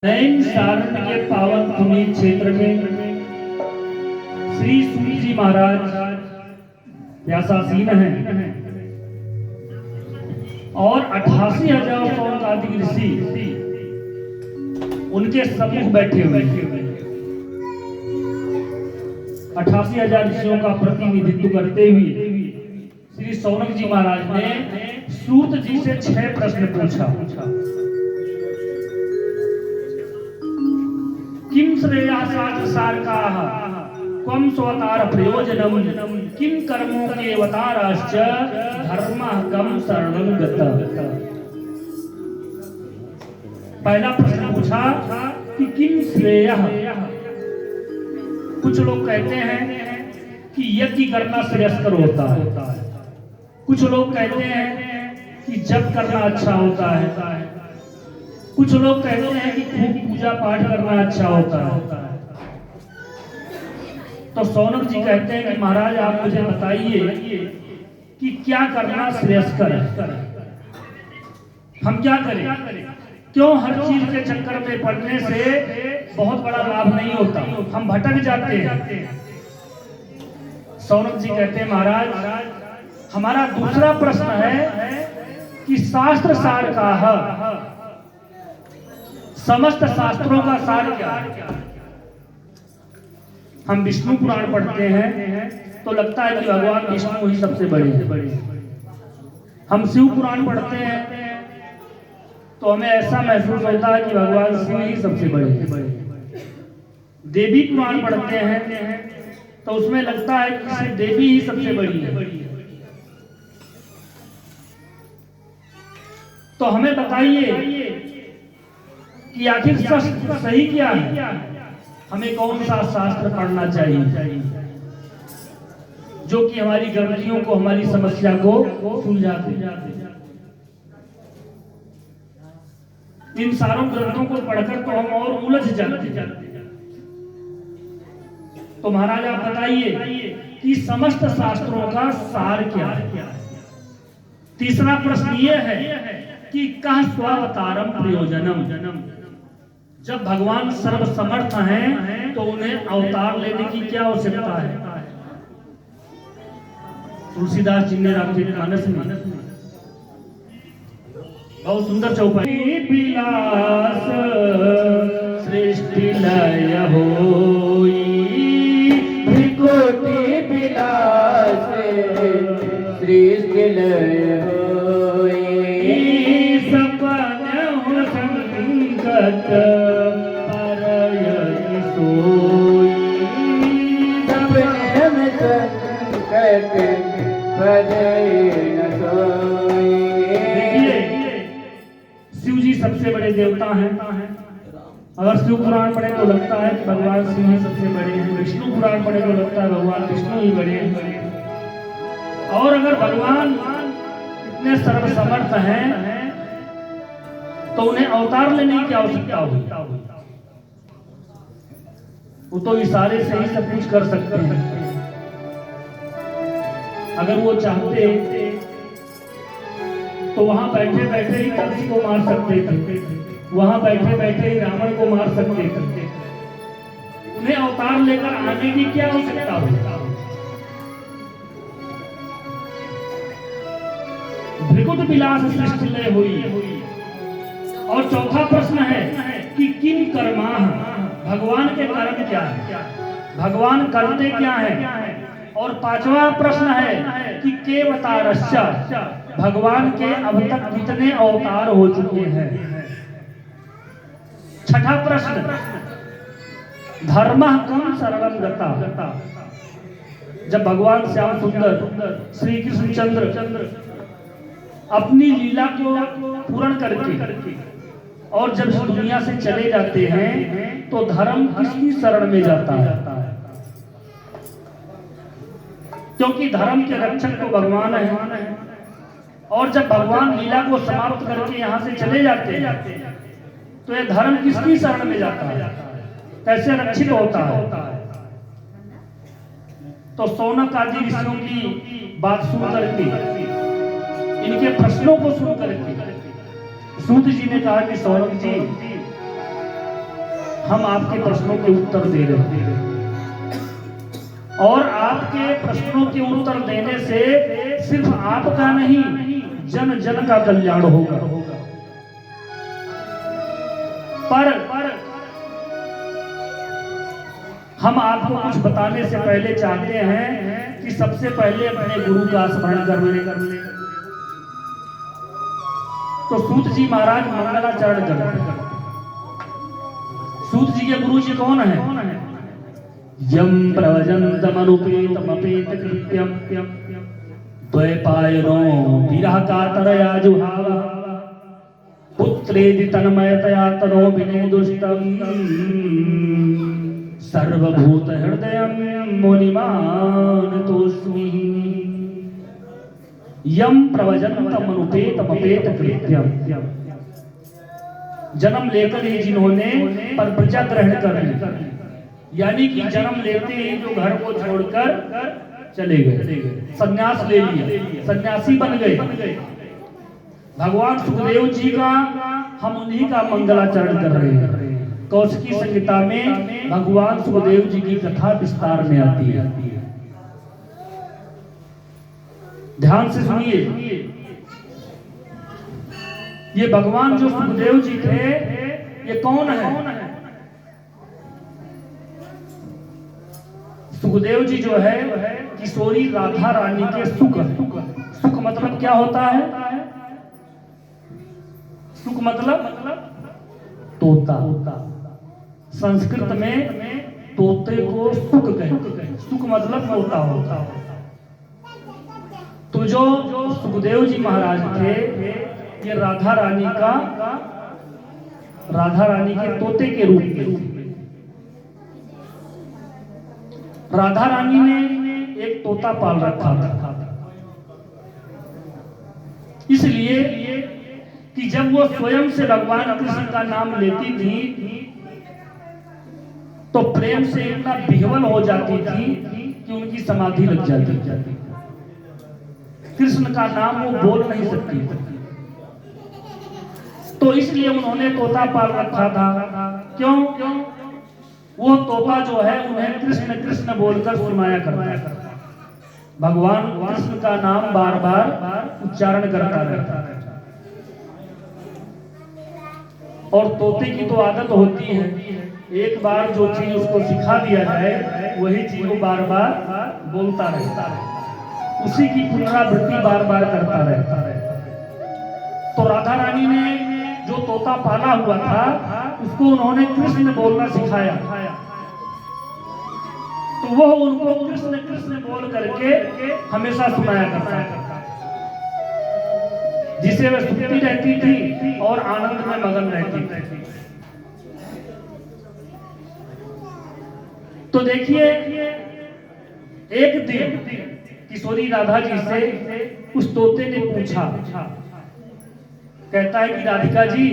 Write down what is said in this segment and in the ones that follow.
नैन सारण्य के पावन पुनीत क्षेत्र में श्री सूत जी महाराज व्यासासीन हैं और 88,000 सौनकादिक ऋषि उनके सम्मुख बैठे हुए 88,000 ऋषियों का प्रतिनिधित्व करते हुए श्री सौनक जी महाराज ने सूत जी से 6 प्रश्न पूछा। किम श्रेयासाच सारकाः क्वं स्वतार प्रयोजनम किम कर्मों के अवताराश्च धर्मः कम शरणं गतः। पहला प्रश्न पूछा कि किम श्रेयः। कुछ लोग कहते हैं कि यज्ञ करना श्रेयस्कर होता है, कुछ लोग कहते हैं कि जप करना अच्छा होता है, कुछ लोग कहते हैं कि खूब पूजा पाठ करना अच्छा होता है। तो सौनक जी कहते हैं कि महाराज आप मुझे बताइए कि क्या करना श्रेयस्कर है, हम क्या करें। क्यों हर चीज के चक्कर में पड़ने से बहुत बड़ा लाभ नहीं होता, हम भटक जाते हैं। सौनक जी कहते हैं महाराज हमारा दूसरा प्रश्न है कि शास्त्र सार का समस्त शास्त्रों का सार क्या है। हम विष्णु पुराण पढ़ते हैं तो लगता है कि भगवान विष्णु ही सबसे बड़े हैं। हम शिव पुराण पढ़ते हैं तो हमें ऐसा महसूस होता है कि भगवान शिव ही सबसे बड़े हैं। देवी पुराण पढ़ते हैं तो उसमें लगता है कि देवी ही सबसे बड़ी है। तो हमें बताइए कि आखिर सही क्या है, हमें कौन सा शास्त्र पढ़ना चाहिए जो कि हमारी गलतियों को, हमारी समस्या को सुलझा दे। इन सारों ग्रंथों को पढ़कर तो हम और उलझ जाते। तो महाराज आप बताइए कि समस्त शास्त्रों का सार क्या है। तीसरा प्रश्न यह है कि कह स्वावतारम प्रयोजनम। जब भगवान सर्वसमर्थ हैं तो उन्हें अवतार लेने की क्या आवश्यकता है। तुलसीदास जी ने रामचरितमानस में बहुत सुंदर चौपाई विलास सृष्टि लय होई त्रिकोटि विलास सृष्टि लय होई सपन हो संकट परयति सोई सपने में संकट परयति सोई। शिव जी सबसे बड़े देवता हैं। अगर शिव पुराण पढ़े तो लगता है कि भगवान शिव ही सबसे बड़े हैं, विष्णु पुराण पढ़े तो लगता है भगवान विष्णु ही बड़े हैं। और अगर भगवान इतने सर्वसमर्थ हैं तो उन्हें अवतार लेने की आवश्यकता होगी। वो तो इशारे से ही सब कुछ कर सकते हैं। अगर वो चाहते तो वहां बैठे बैठे ही कंस को मार सकते थे, वहां बैठे बैठे ही रावण को मार सकते थे। उन्हें अवतार लेकर आने की क्या आवश्यकता होता। भृकुट विलास सृष्टि लय हुई। और चौथा प्रश्न है कि किम कर्माः। भगवान के कर्म क्या है, भगवान करते क्या है। और पांचवा प्रश्न है कि के अवतारश्च। भगवान के अब तक कितने अवतार हो चुके हैं। छठा प्रश्न धर्मः कम शरणं गतः। जब भगवान श्याम सुंदर श्री कृष्णचंद्र अपनी लीला को पूर्ण करके और जब इस दुनिया से चले जाते हैं तो धर्म किसकी शरण में जाता है। क्योंकि धर्म के रक्षक तो भगवान है। और जब भगवान लीला को समाप्त करके यहाँ से चले जाते हैं तो यह धर्म किसकी शरण में जाता है, कैसे रक्षित होता है। तो सौनक आदि ऋषियों की बात सुन करके, इनके प्रश्नों को सुन करके सूत जी ने कहा कि सौनक जी हम आपके प्रश्नों के उत्तर दे रहे हैं और आपके प्रश्नों के उत्तर देने से सिर्फ आपका नहीं, जन जन का कल्याण होगा। पर हम आपको कुछ बताने से पहले चाहते हैं कि सबसे पहले अपने गुरु का स्मरण कर ले। तो सूत जी महाराज मंगलाचरण करते। सूत जी के गुरु जी कौन है? यम प्रवजन्तमनुपेतमपेत कृत्यम द्वैपायनो विरह कातरया जुहावा पुत्रेदि तन्मयतया तनो विनेदुष्टम सर्वभूत हृदयं मुनिमानतोऽस्मि। यम प्रवजन्तमनुपेतमपेत कृत्यम, जन्म लेकर ही जिन्होंने पर प्रजा ग्रहण कर ली, यानी कि जन्म लेते ही जो घर को छोड़कर चले गए, सन्यास ले लिया, सन्यासी बन गए। भगवान सुखदेव जी का हम उन्हीं का मंगलाचरण कर रहे हैं। कौशिकी संहिता में भगवान सुखदेव जी की कथा विस्तार में आती है। ध्यान से सुनिए, ये भगवान जो सुखदेव जी थे, ये कौन है? सुखदेव जी जो है किशोरी राधा रानी के सुख। सुख मतलब क्या होता है? सुख मतलब तोता। संस्कृत में तोते को सुख कहते हैं। सुख मतलब तोता होता है। तो जो सुखदेव जी महाराज थे, ये राधा रानी के तोते के रूप में। राधा रानी ने एक तोता पाल रखा था, इसलिए कि जब वो स्वयं से भगवान कृष्ण का नाम लेती थी तो प्रेम से इतना विह्वल हो जाती थी कि उनकी समाधि लग जाती। कृष्ण का नाम वो बोल नहीं सकती, तो इसलिए उन्होंने तोता पाल रखा था। क्यों? वो तोता जो है उन्हें कृष्ण कृष्ण बोलकर सुनाया करता है। भगवान कृष्ण का नाम बार बार उच्चारण करता रहता है। और तोते की तो आदत होती है, एक बार जो चीज उसको सिखा दिया जाए वही चीज वो बार बार बोलता रहता है, उसी की पुनरावृत्ति बार बार करता रहता है। तो राधा रानी ने जो तोता पाला हुआ था उसको उन्होंने कृष्ण बोलना सिखाया, तो वो उनको कृष्ण कृष्ण बोल करके हमेशा सुनाया करता था, जिसे वह सुनती रहती थी और आनंद में मगन रहती थी। तो देखिए, एक दिन किशोरी राधा जी से उस तोते ने पूछा, कहता है कि राधिका जी,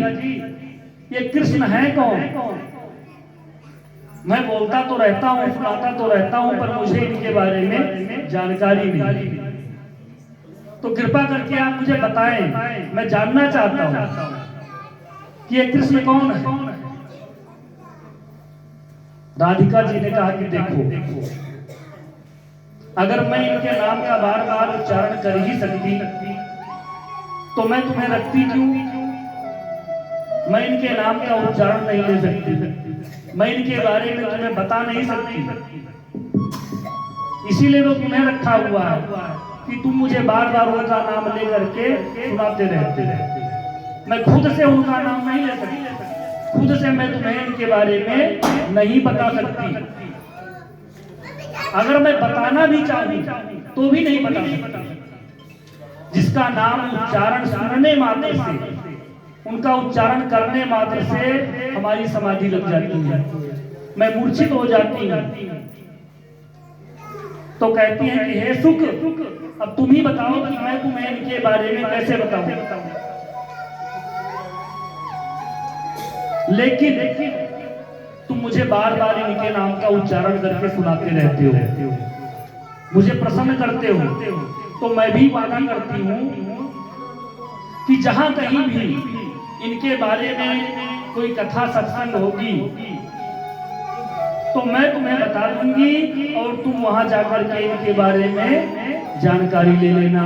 ये कृष्ण है कौन? मैं बोलता तो रहता हूँ, सुनाता तो रहता हूँ, पर मुझे इनके बारे में जानकारी नहीं। तो कृपा करके आप मुझे बताएं, मैं जानना चाहता हूँ कि ये कृष्ण कौन है। राधिका जी ने कहा कि देखो, अगर मैं इनके नाम का बार बार उच्चारण कर ही सकती तो मैं तुम्हें रखती क्यों? मैं इनके नाम का उच्चारण नहीं ले सकती, मैं इनके बारे में तुम्हें बता नहीं सकती, इसीलिए तो तुम्हें रखा हुआ है कि तुम मुझे बार बार उनका नाम ले करके सुनाते रहते। मैं खुद से उनका नाम नहीं ले सकती, खुद से मैं तुम्हें इनके बारे में नहीं बता सकती। अगर मैं बताना भी चाहूं तो भी नहीं बता सकती। जिसका नाम उच्चारण सुनने मात्र से, उनका उच्चारण करने मात्र से हमारी समाधि लग जाती है, मैं मूर्छित हो जाती हूं। तो कहती है कि हे सुख, अब तुम ही बताओ कि मैं तुम्हें इनके बारे में कैसे बताऊं। लेकिन तुम मुझे बार बार इनके नाम का उच्चारण करके सुनाते रहते हो, मुझे प्रसन्न करते हो, तो मैं भी वादा करती हूँ कि जहां कहीं भी इनके बारे में कोई कथा सत्संग होगी तो मैं तुम्हें बता दूंगी और तुम वहां जाकर के इनके बारे में जानकारी ले लेना।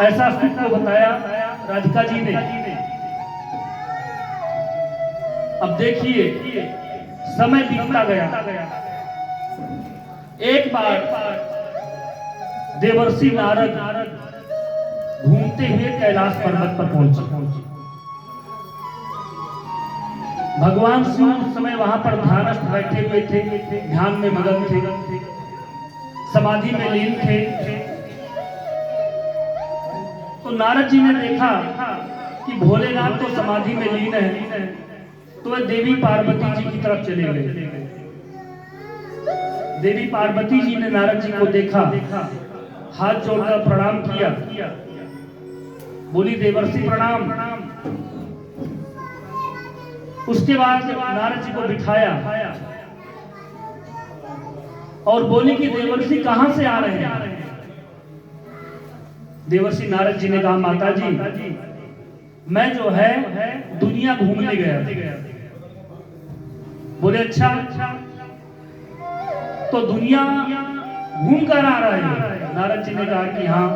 ऐसा सुख को बताया राधिका जी ने। अब देखिए समय बीतता गया। एक बार देवर्षि नारद घूमते हुए कैलाश पर्वत पर पहुंचे। भगवान शिव उस समय वहां पर ध्यानस्थ बैठे हुए थे, ध्यान में मगन थे, समाधि में लीन थे। तो नारद जी ने देखा कि भोलेनाथ तो समाधि में लीन है, तो वह देवी पार्वती जी की तरफ चले गए। देवी पार्वती जी ने नारद जी को देखा, हाथ जोड़कर प्रणाम किया, बोली देवर्षि प्रणाम। उसके बाद नारद जी को बिठाया और बोली कि देवर्षि कहां से आ रहे हैं। देवर्षि नारद जी ने कहा माता जी मैं जो है दुनिया घूमने गया। बोले अच्छा तो दुनिया घूम कर आ रहा है। नारद जी ने कहा कि हाँ।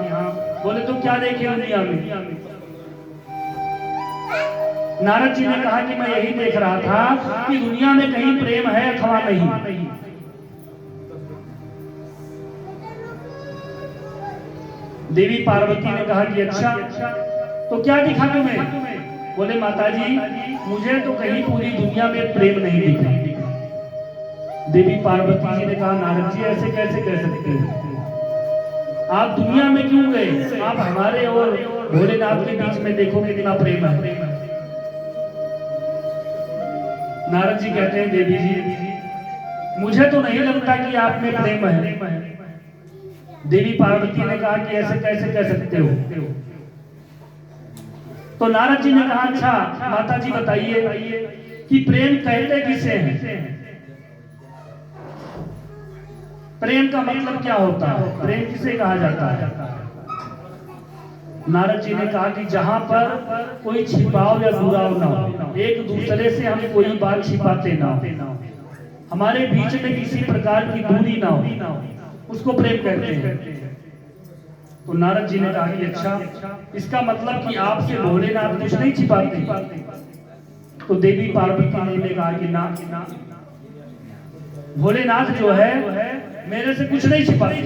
बोले तो क्या देखे दुनिया में। नारद जी ने कहा कि मैं यही देख रहा था कि दुनिया में कहीं प्रेम है अथवा नहीं। देवी पार्वती ने कहा कि अच्छा तो क्या दिखा तुम्हें। बोले माता जी मुझे तो कहीं पूरी दुनिया में प्रेम नहीं दिखा। देवी पार्वती जी ने कहा नारद जी ऐसे कैसे कह सकते हो, आप दुनिया में क्यों गए, आप हमारे और भोलेनाथ के बीच में देखोगे कितना प्रेम है। नारद जी कहते हैं देवी जी मुझे तो नहीं लगता कि आप में प्रेम है। देवी पार्वती ने कहा कि ऐसे कैसे कह सकते हो। तो नारद जी ने कहा अच्छा माता जी बताइए कि प्रेम कहते किसे हैं। प्रेम का मतलब क्या होता है, प्रेम किसे कहा जाता है। नारद जी ने कहा कि जहां पर कोई छिपाव या दुराव ना हो, एक दूसरे से हम कोई बात छिपाते ना हो, हमारे बीच में किसी प्रकार की दूरी ना हो, उसको प्रेम कहते हैं। तो नारद जी ने कहा कि अच्छा इसका मतलब कि आपसे भोलेनाथ कुछ नहीं छिपाते। तो देवी पार्वती ने कहा कि ना भोलेनाथ जो है मेरे से कुछ नहीं छिपाते।